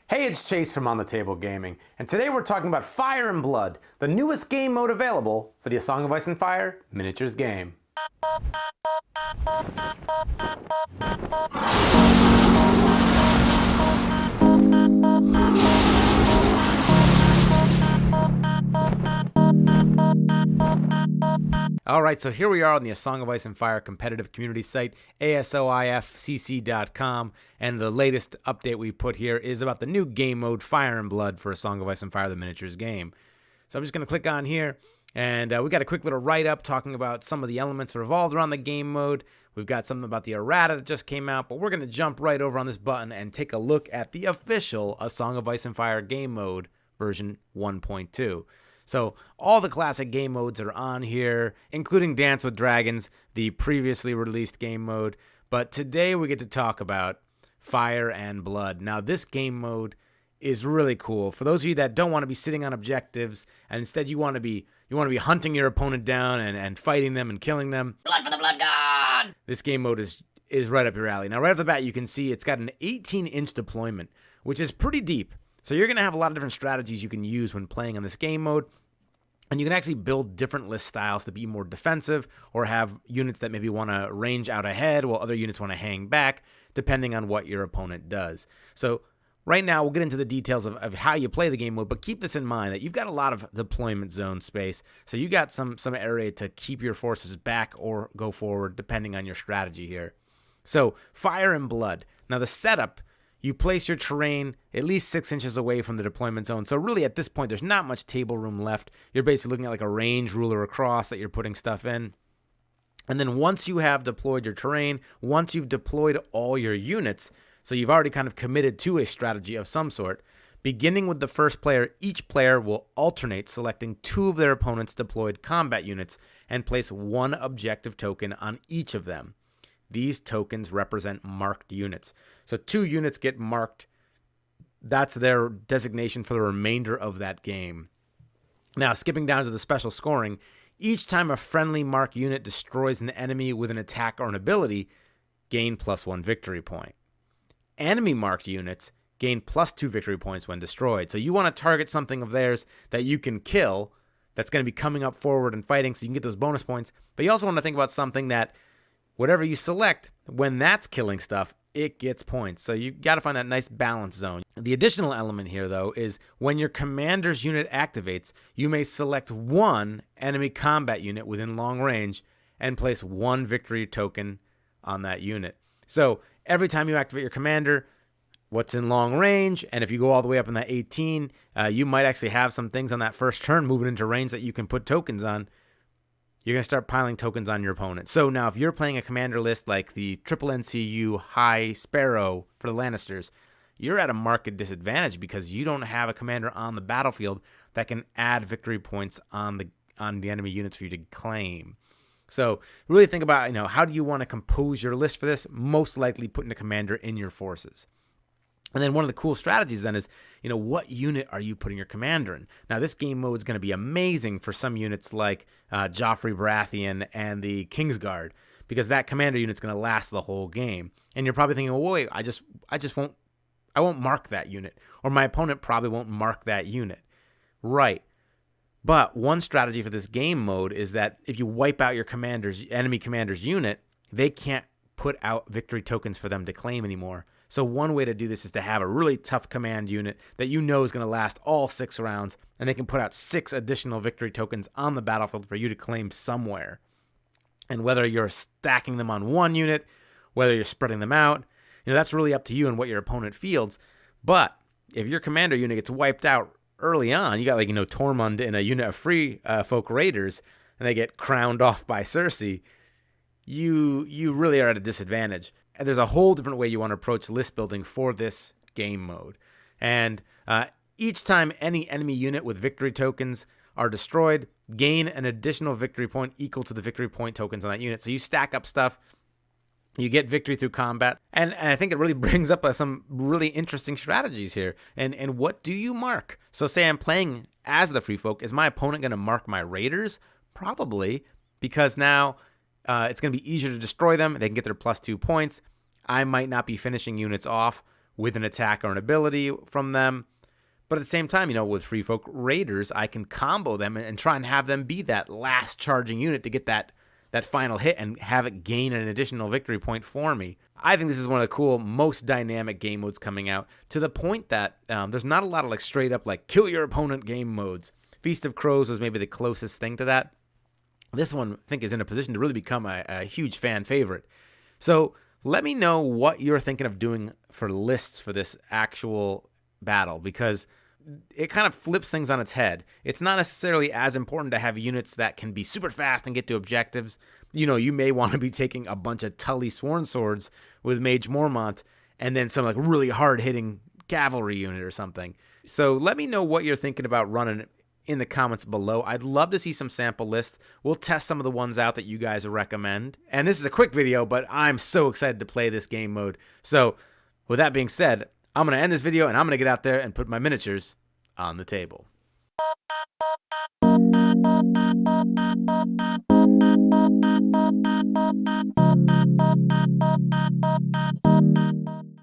Hey, it's Chase from On the Table Gaming, and today we're talking about Fire and Blood, the newest game mode available for the A Song of Ice and Fire Miniatures game. Alright, so here we are on the A Song of Ice and Fire competitive community site, ASOIFTMG, and the latest update we put here is about the new game mode, Fire and Blood, for A Song of Ice and Fire, the Miniatures game. So I'm just going to click on here, and we got a quick little write-up talking about some of the elements revolved around the game mode. We've got something about the errata that just came out, but we're going to jump right over on this button and take a look at the official A Song of Ice and Fire game mode version 1.2. So all the classic game modes are on here, including Dance with Dragons, the previously released game mode. But today we get to talk about Fire and Blood. Now this game mode is really cool. For those of you that don't want to be sitting on objectives, and instead you want to be hunting your opponent down and fighting them and killing them. Blood for the Blood God! This game mode is right up your alley. Now right off the bat you can see it's got an 18-inch deployment, which is pretty deep. So you're going to have a lot of different strategies you can use when playing on this game mode. And you can actually build different list styles to be more defensive or have units that maybe want to range out ahead while other units want to hang back, depending on what your opponent does. So right now, we'll get into the details of how you play the game mode, but keep this in mind that you've got a lot of deployment zone space. So you got some area to keep your forces back or go forward, depending on your strategy here. So Fire and Blood. Now the setup, you place your terrain at least 6 inches away from the deployment zone. So really at this point, there's not much table room left. You're basically looking at like a range ruler across that you're putting stuff in. And then once you have deployed your terrain, once you've deployed all your units, so you've already kind of committed to a strategy of some sort, beginning with the first player, each player will alternate selecting 2 of their opponent's deployed combat units and place 1 objective token on each of them. These tokens represent marked units. So 2 units get marked. That's their designation for the remainder of that game. Now, skipping down to the special scoring, each time a friendly marked unit destroys an enemy with an attack or an ability, gain +1 victory point. Enemy marked units gain +2 victory points when destroyed. So you want to target something of theirs that you can kill that's going to be coming up forward and fighting so you can get those bonus points. But you also want to think about something that whatever you select, when that's killing stuff, it gets points. So you got to find that nice balance zone. The additional element here, though, is when your commander's unit activates, you may select 1 enemy combat unit within long range and place 1 victory token on that unit. So every time you activate your commander, what's in long range, and if you go all the way up in that 18, you might actually have some things on that first turn moving into range that you can put tokens on. You're going to start piling tokens on your opponent. So now if you're playing a commander list like the Triple NCU High Sparrow for the Lannisters, you're at a marked disadvantage because you don't have a commander on the battlefield that can add victory points on the enemy units for you to claim. So really think about, how do you want to compose your list for this? Most likely putting a commander in your forces. And then one of the cool strategies then is, what unit are you putting your commander in? Now, this game mode is going to be amazing for some units like Joffrey Baratheon and the Kingsguard, because that commander unit's going to last the whole game. And you're probably thinking, well, wait, I won't mark that unit, or my opponent probably won't mark that unit. Right. But one strategy for this game mode is that if you wipe out your enemy commander's unit, they can't put out victory tokens for them to claim anymore. So one way to do this is to have a really tough command unit that is going to last all 6 rounds, and they can put out 6 additional victory tokens on the battlefield for you to claim somewhere. And whether you're stacking them on 1 unit, whether you're spreading them out, that's really up to you and what your opponent fields. But if your commander unit gets wiped out early on, you got Tormund in a unit of free folk raiders, and they get crowned off by Cersei, you really are at a disadvantage. And there's a whole different way you want to approach list building for this game mode. And each time any enemy unit with victory tokens are destroyed, gain an additional victory point equal to the victory point tokens on that unit. So you stack up stuff, you get victory through combat, and I think it really brings up some really interesting strategies here. And what do you mark? So say I'm playing as the free folk. Is my opponent going to mark my raiders? Probably, because now it's going to be easier to destroy them. They can get their +2 points. I might not be finishing units off with an attack or an ability from them. But at the same time, with Free Folk Raiders, I can combo them and try and have them be that last charging unit to get that final hit and have it gain an additional victory point for me. I think this is one of the cool, most dynamic game modes coming out, to the point that there's not a lot of straight up kill your opponent game modes. Feast of Crows was maybe the closest thing to that. This one, I think, is in a position to really become a huge fan favorite. So let me know what you're thinking of doing for lists for this actual battle, because it kind of flips things on its head. It's not necessarily as important to have units that can be super fast and get to objectives. You may want to be taking a bunch of Tully Sworn Swords with Mage Mormont and then some really hard-hitting cavalry unit or something. So let me know what you're thinking about running in the comments below. I'd love to see some sample lists. We'll test some of the ones out that you guys recommend. And this is a quick video, but I'm so excited to play this game mode. So with that being said, I'm going to end this video and I'm going to get out there and put my miniatures on the table.